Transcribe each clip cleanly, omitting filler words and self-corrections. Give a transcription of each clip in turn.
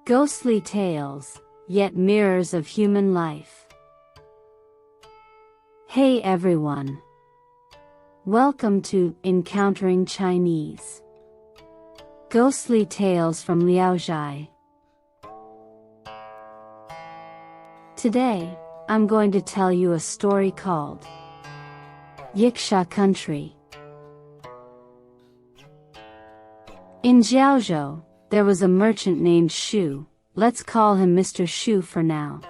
Ghostly tales, yet mirrors of human life. Hey everyone! Welcome to Encountering Chinese. Ghostly Tales from Zhai. Today, I'm going to tell you a story called Yaksha Country. In Jiaozhou, there was a merchant named Shu. Let's call him Mr. Shu for now.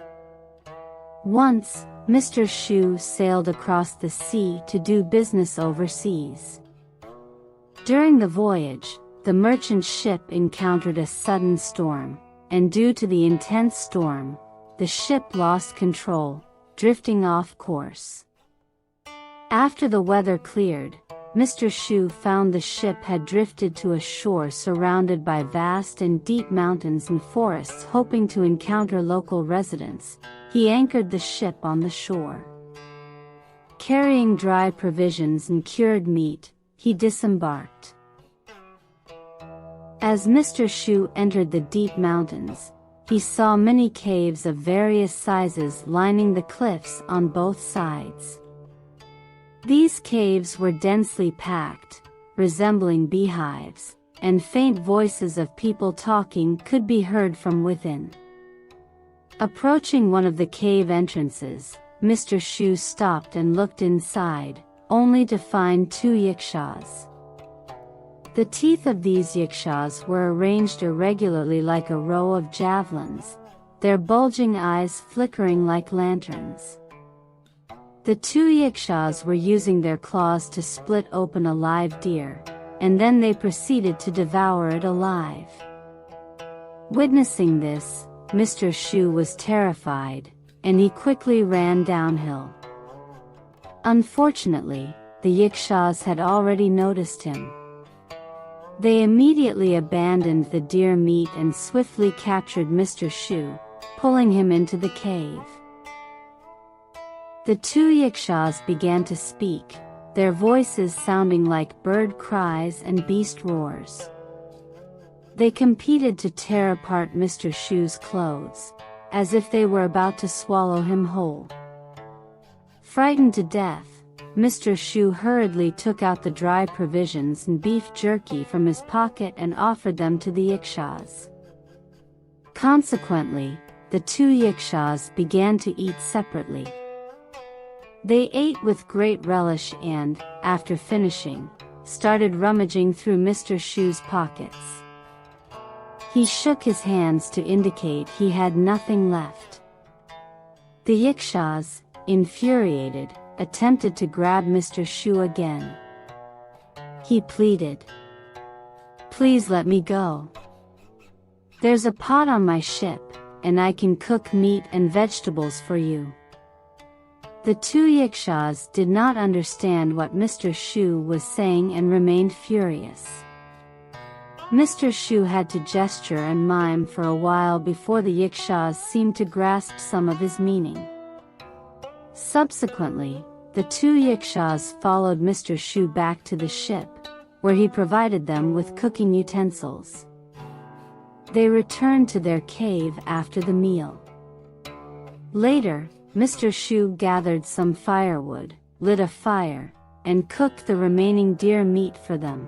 Once, Mr. Shu sailed across the sea to do business overseas. During the voyage, the merchant ship encountered a sudden storm, and due to the intense storm, the ship lost control, drifting off course. After the weather cleared, Mr. Shu found the ship had drifted to a shore surrounded by vast and deep mountains and forests. Hoping to encounter local residents, he anchored the ship on the shore. Carrying dry provisions and cured meat, he disembarked. As Mr. Shu entered the deep mountains, he saw many caves of various sizes lining the cliffs on both sides. These caves were densely packed, resembling beehives, and faint voices of people talking could be heard from within. Approaching one of the cave entrances, Mr. Shu stopped and looked inside, only to find two yakshas. The teeth of these yakshas were arranged irregularly like a row of javelins, their bulging eyes flickering like lanterns. The two yakshas were using their claws to split open a live deer, and then they proceeded to devour it alive. Witnessing this, Mr. Shu was terrified, and he quickly ran downhill. Unfortunately, the yakshas had already noticed him. They immediately abandoned the deer meat and swiftly captured Mr. Shu, pulling him into the cave. The two yakshas began to speak, their voices sounding like bird cries and beast roars. They competed to tear apart Mr. Shu's clothes, as if they were about to swallow him whole. Frightened to death, Mr. Shu hurriedly took out the dry provisions and beef jerky from his pocket and offered them to the yakshas. Consequently, the two yakshas began to eat separately. They ate with great relish and, after finishing, started rummaging through Mr. Shu's pockets. He shook his hands to indicate he had nothing left. The yakshas, infuriated, attempted to grab Mr. Shu again. He pleaded, "Please let me go. There's a pot on my ship, and I can cook meat and vegetables for you." The two yakshas did not understand what Mr. Shu was saying and remained furious. Mr. Shu had to gesture and mime for a while before the yakshas seemed to grasp some of his meaning. Subsequently, the two yakshas followed Mr. Shu back to the ship, where he provided them with cooking utensils. They returned to their cave after the meal. Later, Mr. Shu gathered some firewood, lit a fire, and cooked the remaining deer meat for them.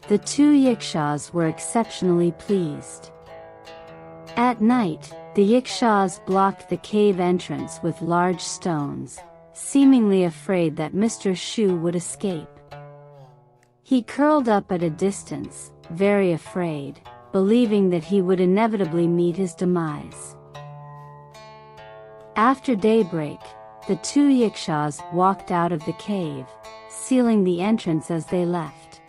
The two yakshas were exceptionally pleased. At night, the yakshas blocked the cave entrance with large stones, seemingly afraid that Mr. Shu would escape. He curled up at a distance, very afraid, believing that he would inevitably meet his demise. After daybreak, the two yakshas walked out of the cave, sealing the entrance as they left.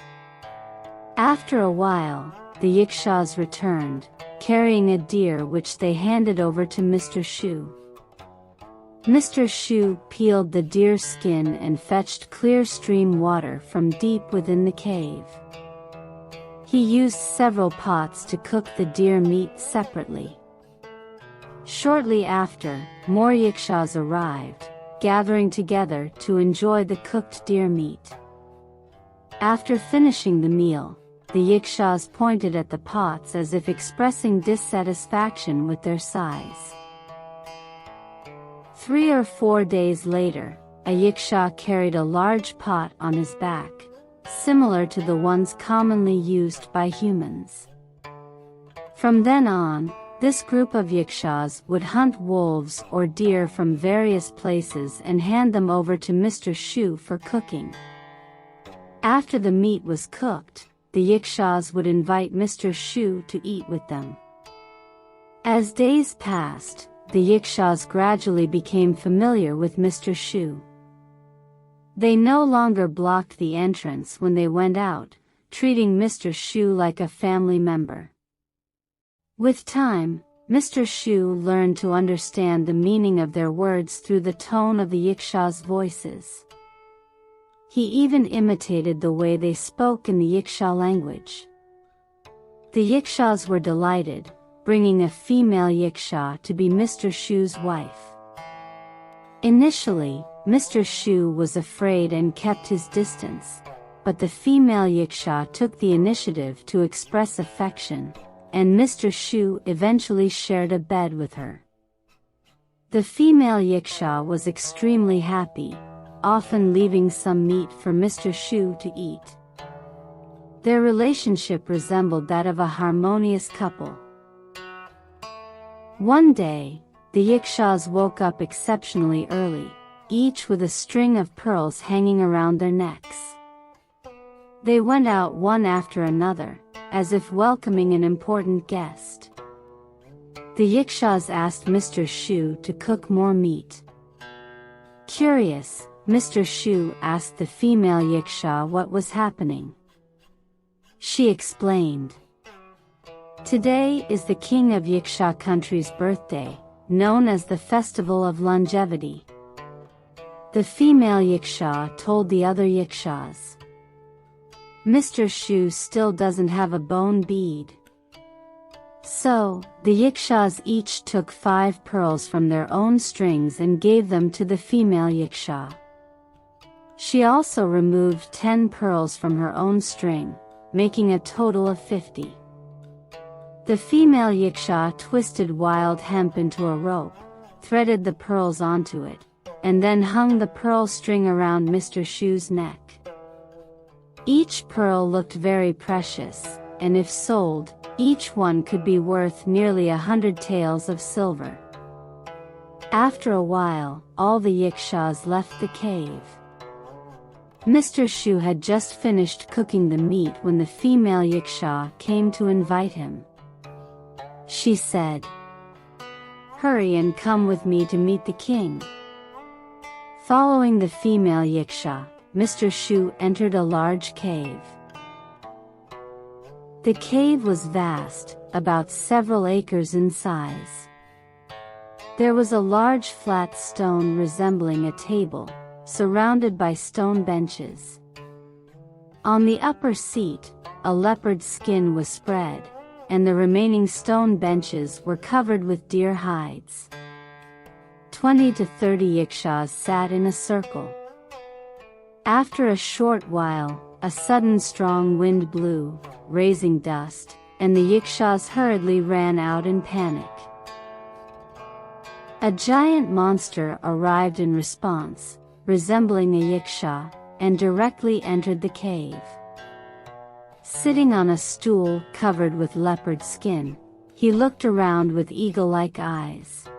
After a while, the yakshas returned, carrying a deer which they handed over to Mr. Shu. Mr. Shu peeled the deer skin and fetched clear stream water from deep within the cave. He used several pots to cook the deer meat separately. Shortly after, more yakshas arrived, gathering together to enjoy the cooked deer meat. After finishing the meal, the Yakshas pointed at the pots as if expressing dissatisfaction with their size. 3 or 4 days later, a Yaksha carried a large pot on his back, similar to the ones commonly used by humans. From then on, this group of Yakshas would hunt wolves or deer from various places and hand them over to Mr. Shu for cooking. After the meat was cooked, the Yakshas would invite Mr. Shu to eat with them. As days passed, the Yakshas gradually became familiar with Mr. Shu. They no longer blocked the entrance when they went out, treating Mr. Shu like a family member. With time, Mr. Shu learned to understand the meaning of their words through the tone of the Yakshas' voices. He even imitated the way they spoke in the Yaksha language. The Yakshas were delighted, bringing a female Yaksha to be Mr. Shu's wife. Initially, Mr. Shu was afraid and kept his distance, but the female Yaksha took the initiative to express affection, and Mr. Shu eventually shared a bed with her. The female Yaksha was extremely happy, often leaving some meat for Mr. Shu to eat. Their relationship resembled that of a harmonious couple. One day, the Yakshas woke up exceptionally early, each with a string of pearls hanging around their necks. They went out one after another, as if welcoming an important guest. The Yakshas asked Mr. Shu to cook more meat. Curious, Mr. Shu asked the female Yaksha what was happening. She explained, "Today is the king of Yaksha country's birthday, known as the Festival of Longevity." The female Yaksha told the other Yakshas, "Mr. Shu still doesn't have a bone bead." So, the Yakshas each took 5 pearls from their own strings and gave them to the female Yaksha. She also removed 10 pearls from her own string, making a total of 50. The female Yaksha twisted wild hemp into a rope, threaded the pearls onto it, and then hung the pearl string around Mr. Shu's neck. Each pearl looked very precious, and if sold, each one could be worth nearly 100 taels of silver. After a while, all the Yakshas left the cave. Mr. Shu had just finished cooking the meat when the female Yaksha came to invite him. She said, "Hurry and come with me to meet the king." Following the female Yaksha, Mr. Shu entered a large cave. The cave was vast, about several acres in size. There was a large flat stone resembling a table, surrounded by stone benches. On the upper seat, a leopard skin was spread, and the remaining stone benches were covered with deer hides. 20 to 30 Yakshas sat in a circle. After a short while, a sudden strong wind blew, raising dust, and the Yakshas hurriedly ran out in panic. A giant monster arrived in response, resembling a Yaksha, and directly entered the cave. Sitting on a stool covered with leopard skin, he looked around with eagle-like eyes.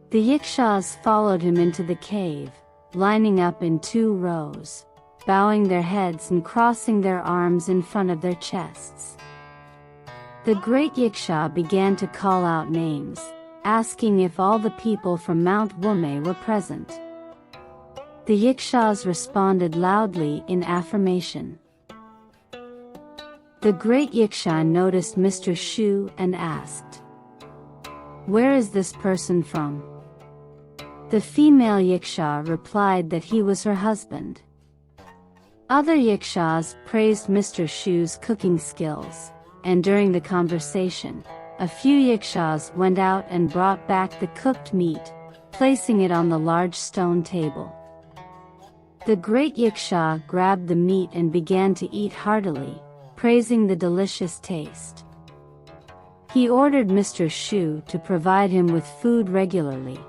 The Yakshas followed him into the cave, lining up in 2 rows, bowing their heads and crossing their arms in front of their chests. The great Yaksha began to call out names, asking if all the people from Mount Wume were present. The Yakshas responded loudly in affirmation. The great Yaksha noticed Mr. Shu and asked, "Where is this person from?" The female Yaksha replied that he was her husband. Other Yakshas praised Mr. Shu's cooking skills, and during the conversation, a few Yakshas went out and brought back the cooked meat, placing it on the large stone table. The great Yaksha grabbed the meat and began to eat heartily, praising the delicious taste. He ordered Mr. Shu to provide him with food regularly.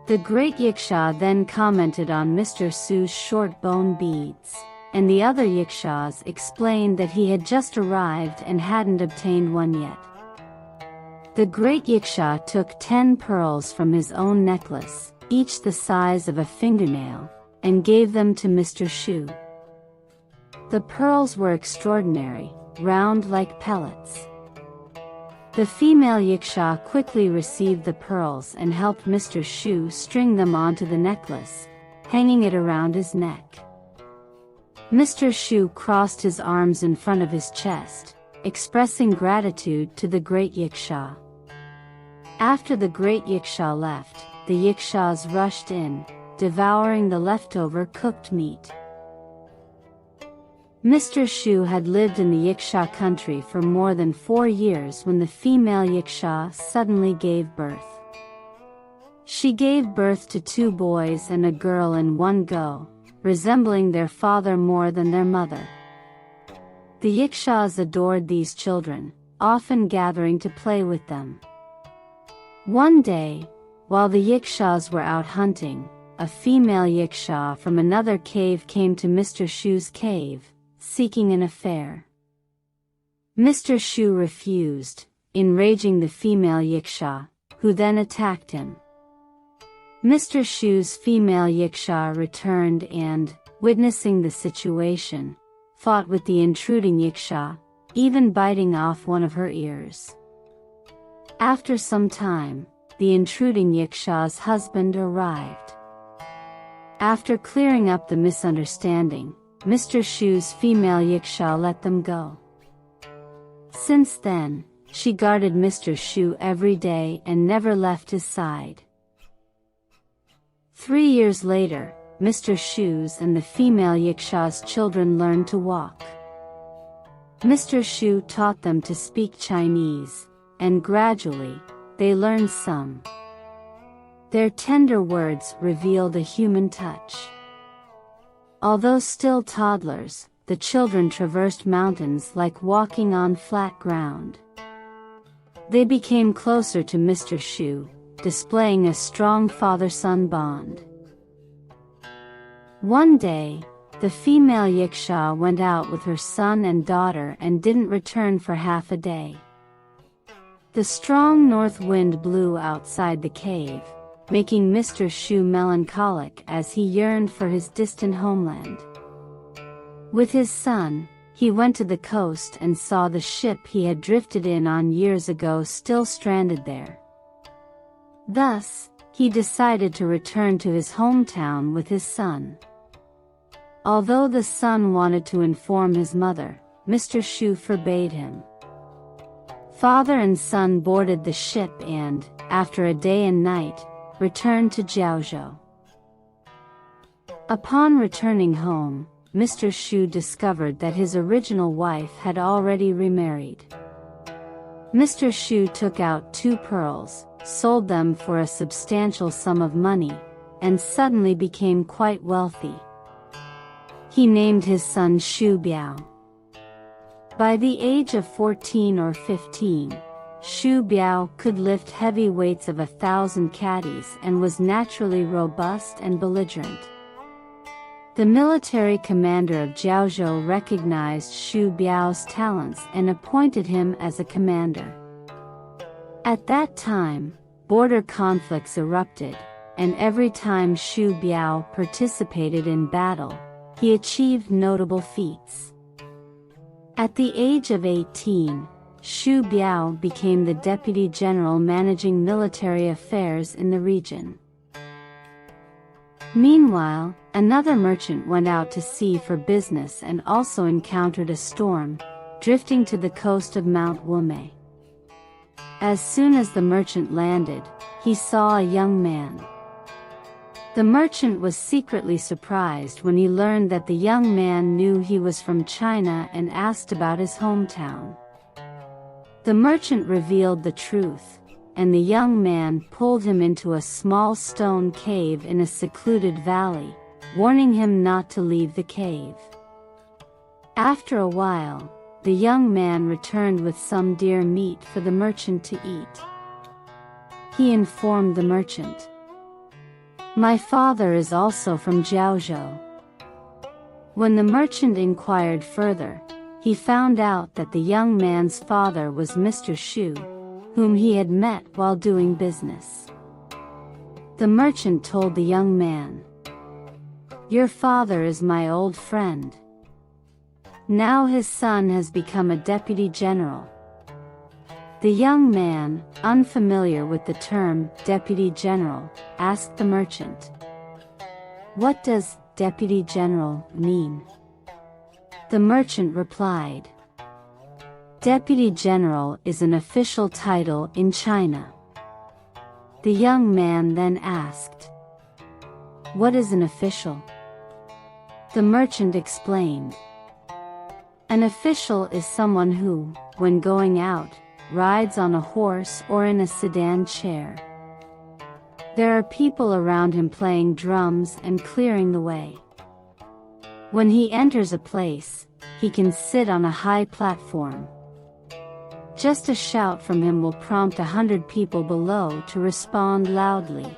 The great Yaksha then commented on Mr. Su's short bone beads, and the other Yakshas explained that he had just arrived and hadn't obtained one yet. The great Yaksha took 10 pearls from his own necklace, each the size of a fingernail, and gave them to Mr. Shu. The pearls were extraordinary, round like pellets. The female Yaksha quickly received the pearls and helped Mr. Shu string them onto the necklace, hanging it around his neck. Mr. Shu crossed his arms in front of his chest, expressing gratitude to the great Yaksha. After the great Yaksha left, the Yakshas rushed in, devouring the leftover cooked meat. Mr. Shu had lived in the Yaksha country for more than 4 years when the female Yaksha suddenly gave birth. She gave birth to 2 boys and a girl in one go, resembling their father more than their mother. The Yakshas adored these children, often gathering to play with them. One day, while the Yakshas were out hunting, a female Yaksha from another cave came to Mr. Shu's cave, seeking an affair. Mr. Shu refused, enraging the female Yaksha, who then attacked him. Mr. Shu's female Yaksha returned and, witnessing the situation, fought with the intruding Yaksha, even biting off one of her ears. After some time, the intruding Yaksha's husband arrived. After clearing up the misunderstanding, Mr. Shu's female Yaksha let them go. Since then, she guarded Mr. Shu every day and never left his side. 3 years later, Mr. Shu's and the female Yaksha's children learned to walk. Mr. Shu taught them to speak Chinese, and gradually, they learned some. Their tender words revealed a human touch. Although still toddlers, the children traversed mountains like walking on flat ground. They became closer to Mr. Shu, displaying a strong father-son bond. One day, the female Yaksha went out with her son and daughter and didn't return for half a day. The strong north wind blew outside the cave, making Mr. Shu melancholic as he yearned for his distant homeland. With his son, he went to the coast and saw the ship he had drifted in on years ago still stranded there. Thus, he decided to return to his hometown with his son. Although the son wanted to inform his mother, Mr. Shu forbade him. Father and son boarded the ship and, after a day and night, returned to Jiaozhou. Upon returning home, Mr. Shu discovered that his original wife had already remarried. Mr. Shu took out 2 pearls, sold them for a substantial sum of money, and suddenly became quite wealthy. He named his son Shu Biao. By the age of 14 or 15, Shu Biao could lift heavy weights of 1,000 caddies and was naturally robust and belligerent. The military commander of Jiaozhou recognized Shu Biao's talents and appointed him as a commander. At that time, border conflicts erupted, and every time Shu Biao participated in battle, he achieved notable feats. At the age of 18, Shu Biao became the deputy general managing military affairs in the region. Meanwhile, another merchant went out to sea for business and also encountered a storm, drifting to the coast of Mount Wumei. As soon as the merchant landed, he saw a young man. The merchant was secretly surprised when he learned that the young man knew he was from China and asked about his hometown. The merchant revealed the truth, and the young man pulled him into a small stone cave in a secluded valley, warning him not to leave the cave. After a while, the young man returned with some deer meat for the merchant to eat. He informed the merchant, "My father is also from Jiaozhou." When the merchant inquired further, he found out that the young man's father was Mr. Shu, whom he had met while doing business. The merchant told the young man, "Your father is my old friend. Now his son has become a deputy general." The young man, unfamiliar with the term deputy general, asked the merchant, "What does deputy general mean?" The merchant replied, "Deputy general is an official title in China." The young man then asked, "What is an official?" The merchant explained, "An official is someone who, when going out, rides on a horse or in a sedan chair. There are people around him playing drums and clearing the way. When he enters a place, he can sit on a high platform. Just a shout from him will prompt 100 people below to respond loudly.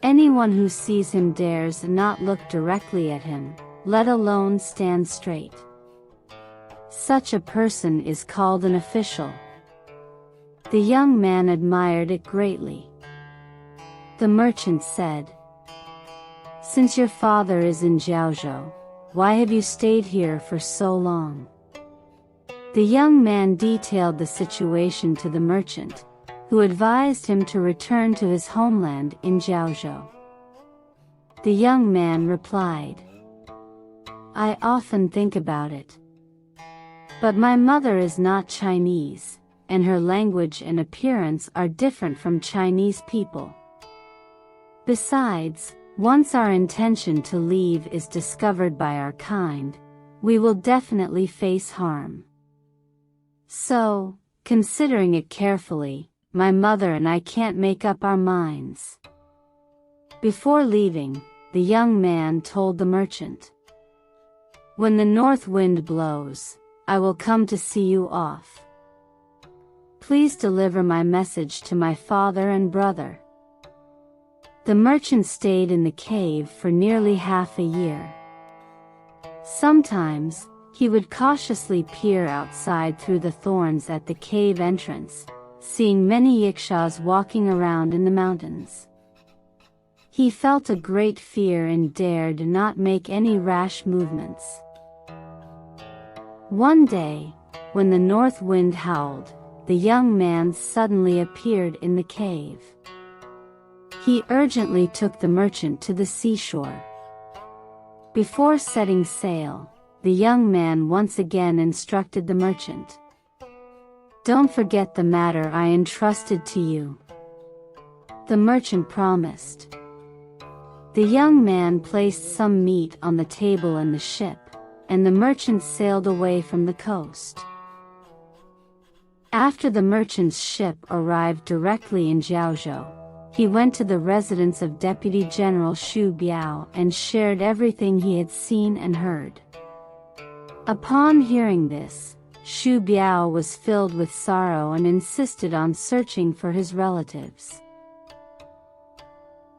Anyone who sees him dares not look directly at him, let alone stand straight. Such a person is called an official." The young man admired it greatly. The merchant said, "Since your father is in Jiaozhou, why have you stayed here for so long?" The young man detailed the situation to the merchant, who advised him to return to his homeland in Jiaozhou. The young man replied, "I often think about it. But my mother is not Chinese, and her language and appearance are different from Chinese people. Besides, once our intention to leave is discovered by our kind, we will definitely face harm. So, considering it carefully, my mother and I can't make up our minds." Before leaving, the young man told the merchant, "When the north wind blows, I will come to see you off. Please deliver my message to my father and brother." The merchant stayed in the cave for nearly half a year. Sometimes, he would cautiously peer outside through the thorns at the cave entrance, seeing many Yakshas walking around in the mountains. He felt a great fear and dared not make any rash movements. One day, when the north wind howled, the young man suddenly appeared in the cave. He urgently took the merchant to the seashore. Before setting sail, the young man once again instructed the merchant, "Don't forget the matter I entrusted to you." The merchant promised. The young man placed some meat on the table in the ship, and the merchant sailed away from the coast. After the merchant's ship arrived directly in Jiaozhou, he went to the residence of Deputy General Xu Biao and shared everything he had seen and heard. Upon hearing this, Xu Biao was filled with sorrow and insisted on searching for his relatives.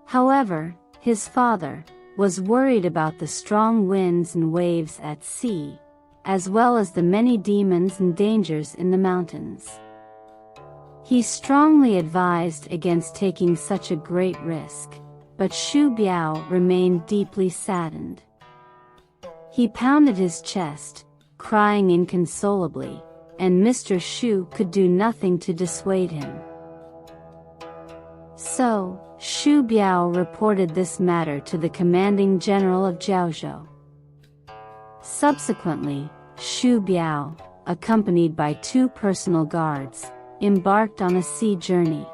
However, his father was worried about the strong winds and waves at sea, as well as the many demons and dangers in the mountains. He strongly advised against taking such a great risk, but Xu Biao remained deeply saddened. He pounded his chest, crying inconsolably, and Mr. Xu could do nothing to dissuade him. So, Xu Biao reported this matter to the commanding general of Jiaozhou. Subsequently, Xu Biao, accompanied by 2 personal guards, embarked on a sea journey.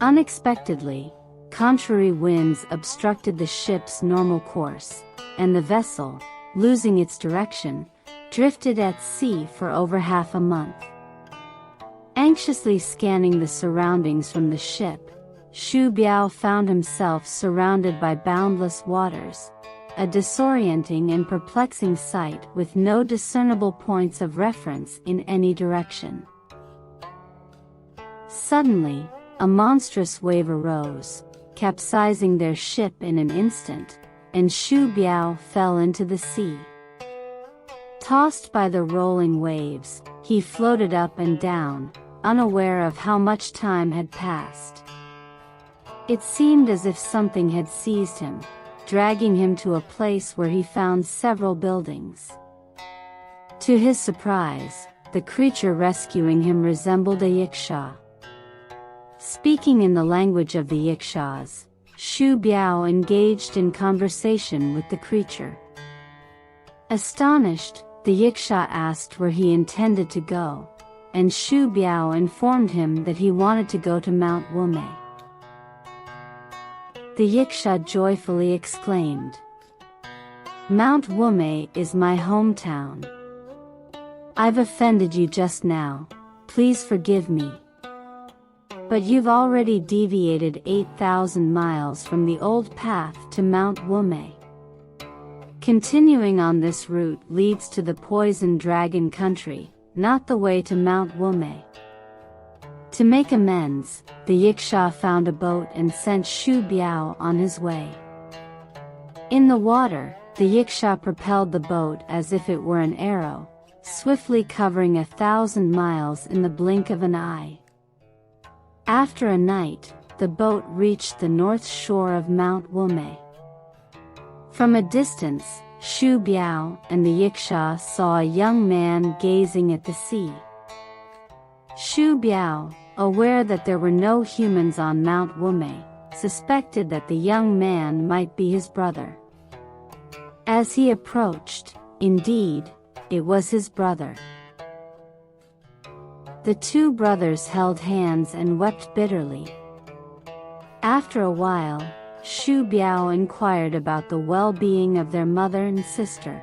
Unexpectedly, contrary winds obstructed the ship's normal course, and the vessel, losing its direction, drifted at sea for over half a month. Anxiously scanning the surroundings from the ship, Xu Biao found himself surrounded by boundless waters, a disorienting and perplexing sight with no discernible points of reference in any direction. Suddenly, a monstrous wave arose, capsizing their ship in an instant, and Shu Biao fell into the sea. Tossed by the rolling waves, he floated up and down, unaware of how much time had passed. It seemed as if something had seized him, dragging him to a place where he found several buildings. To his surprise, the creature rescuing him resembled a Yaksha. Speaking in the language of the Yakshas, Shu Biao engaged in conversation with the creature. Astonished, the Yaksha asked where he intended to go, and Shu Biao informed him that he wanted to go to Mount Wumei. The Yaksha joyfully exclaimed, "Mount Wumei is my hometown. I've offended you just now, please forgive me. But you've already deviated 8,000 miles from the old path to Mount Wumei. Continuing on this route leads to the Poison Dragon country, not the way to Mount Wumei." To make amends, the Yaksha found a boat and sent Shu Biao on his way. In the water, the Yaksha propelled the boat as if it were an arrow, swiftly covering 1,000 miles in the blink of an eye. After a night, the boat reached the north shore of Mount Wumei. From a distance, Shu Biao and the Yaksha saw a young man gazing at the sea. Shu Biao, aware that there were no humans on Mount Wumei, suspected that the young man might be his brother. As he approached, indeed, it was his brother. The two brothers held hands and wept bitterly. After a while, Shu Biao inquired about the well-being of their mother and sister.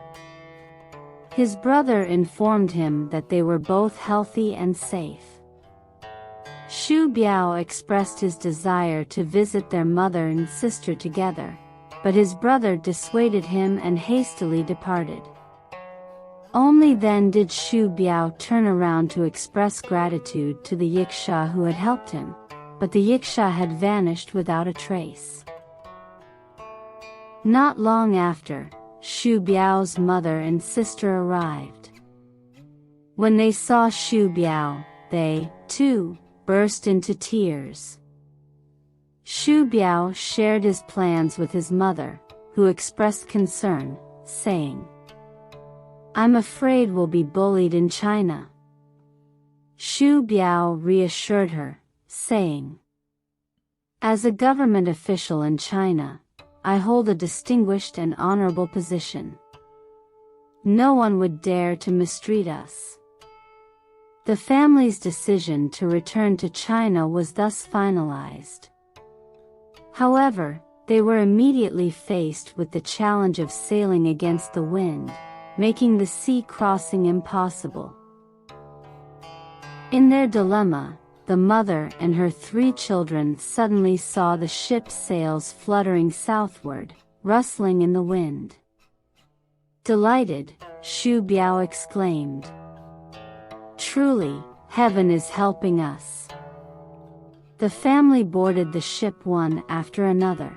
His brother informed him that they were both healthy and safe. Shu Biao expressed his desire to visit their mother and sister together, but his brother dissuaded him and hastily departed. Only then did Shu Biao turn around to express gratitude to the Yaksha who had helped him, but the Yaksha had vanished without a trace. Not long after, Shu Biao's mother and sister arrived. When they saw Shu Biao, they, too, burst into tears. Shu Biao shared his plans with his mother, who expressed concern, saying, "I'm afraid we'll be bullied in China." Shu Biao reassured her, saying, "As a government official in China, I hold a distinguished and honorable position. No one would dare to mistreat us." The family's decision to return to China was thus finalized. However, they were immediately faced with the challenge of sailing against the wind, making the sea crossing impossible. In their dilemma, the mother and her 3 children suddenly saw the ship's sails fluttering southward, rustling in the wind. Delighted, Shu Biao exclaimed, "Truly, heaven is helping us." The family boarded the ship one after another.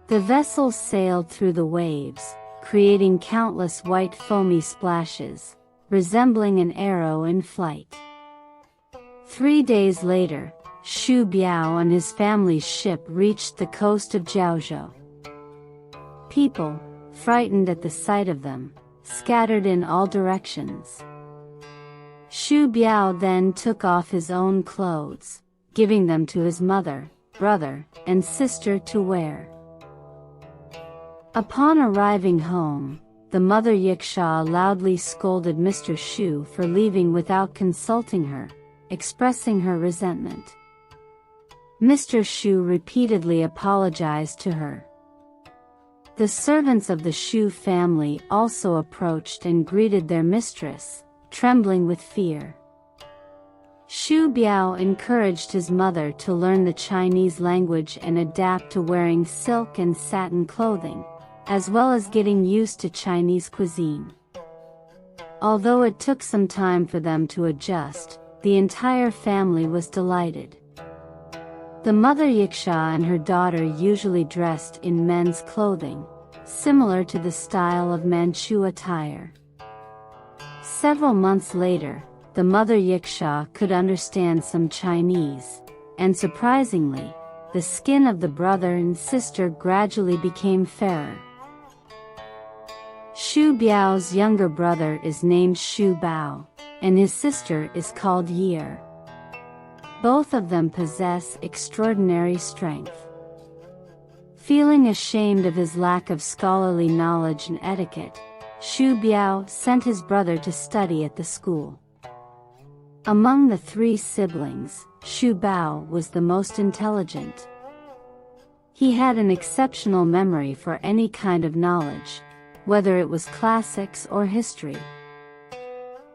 The vessel sailed through the waves, creating countless white foamy splashes, resembling an arrow in flight. 3 days later, Shu Biao and his family's ship reached the coast of Jiaozhou. People, frightened at the sight of them, scattered in all directions. Shu Biao then took off his own clothes, giving them to his mother, brother, and sister to wear. Upon arriving home, the mother Yaksha loudly scolded Mr. Shu for leaving without consulting her, expressing her resentment. Mr. Shu repeatedly apologized to her. The servants of the Shu family also approached and greeted their mistress, trembling with fear. Shu Biao encouraged his mother to learn the Chinese language and adapt to wearing silk and satin clothing, as well as getting used to Chinese cuisine. Although it took some time for them to adjust, the entire family was delighted. The mother Yaksha and her daughter usually dressed in men's clothing, similar to the style of Manchu attire. Several months later, the mother Yaksha could understand some Chinese, and surprisingly, the skin of the brother and sister gradually became fairer. Shu Biao's younger brother is named Shu Bao, and his sister is called Year. Both of them possess extraordinary strength. Feeling ashamed of his lack of scholarly knowledge and etiquette, Shu Biao sent his brother to study at the school. Among the three siblings, Shu Bao was the most intelligent. He had an exceptional memory for any kind of knowledge, whether it was classics or history.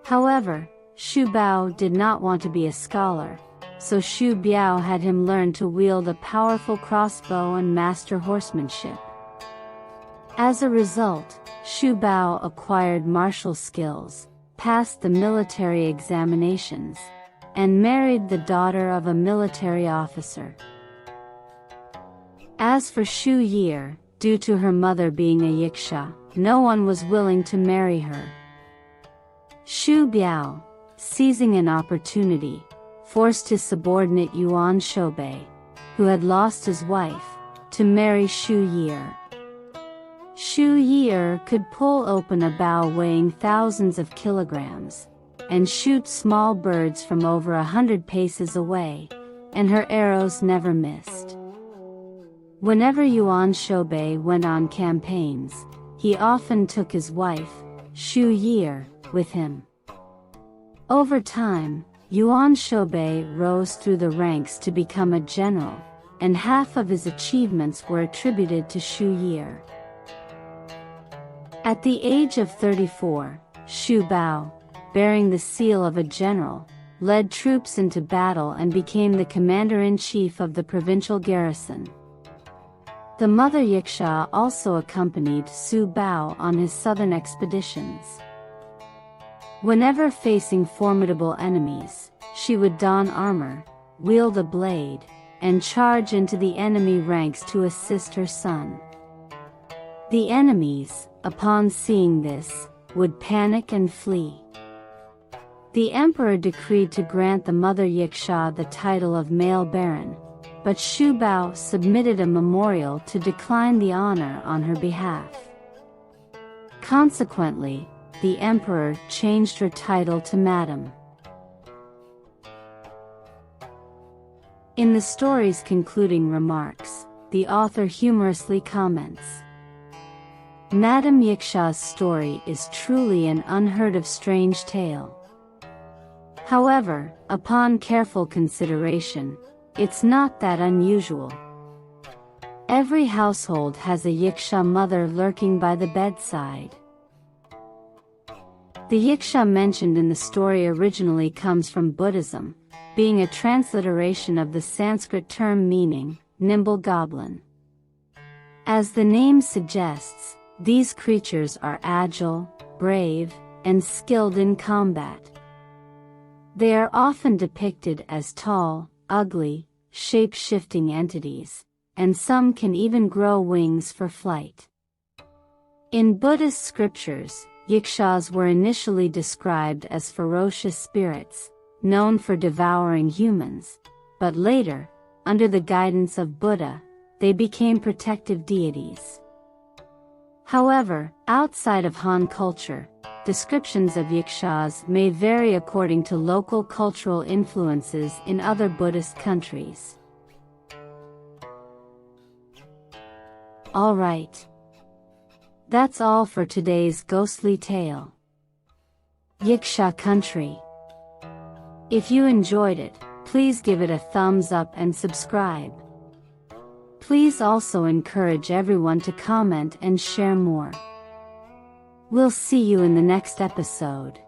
However, Shu Bao did not want to be a scholar, so Shu Biao had him learn to wield a powerful crossbow and master horsemanship. As a result, Shu Bao acquired martial skills, passed the military examinations, and married the daughter of a military officer. As for Shu Year, due to her mother being a Yaksha, no one was willing to marry her. Shu Biao, seizing an opportunity, forced his subordinate Yuan Shoubei, who had lost his wife, to marry Shu Year. Shu Year could pull open a bow weighing thousands of kilograms, and shoot small birds from over 100 paces away, and her arrows never missed. Whenever Yuan Shoubei went on campaigns, he often took his wife, Shu Year, with him. Over time, Yuan Shoubei rose through the ranks to become a general, and half of his achievements were attributed to Shu Year. At the age of 34, Shu Bao, bearing the seal of a general, led troops into battle and became the commander-in-chief of the provincial garrison. The mother Yaksha also accompanied Su Bao on his southern expeditions. Whenever facing formidable enemies, she would don armor, wield a blade, and charge into the enemy ranks to assist her son. The enemies, upon seeing this, would panic and flee. The emperor decreed to grant the mother Yaksha the title of male baron, but Shu Bao submitted a memorial to decline the honor on her behalf. Consequently, the emperor changed her title to Madam. In the story's concluding remarks, the author humorously comments, Madam Yaksha's story is truly an unheard-of strange tale. However, upon careful consideration, it's not that unusual. Every household has a Yaksha mother lurking by the bedside. The Yaksha mentioned in the story originally comes from Buddhism, being a transliteration of the Sanskrit term meaning, nimble goblin. As the name suggests, these creatures are agile, brave, and skilled in combat. They are often depicted as tall, ugly, shape-shifting entities, and some can even grow wings for flight. In Buddhist scriptures, Yakshas were initially described as ferocious spirits, known for devouring humans, but later, under the guidance of Buddha, they became protective deities. However, outside of Han culture, descriptions of Yakshas may vary according to local cultural influences in other Buddhist countries. Alright. That's all for today's ghostly tale. Yaksha Country. If you enjoyed it, please give it a thumbs up and subscribe. Please also encourage everyone to comment and share more. We'll see you in the next episode.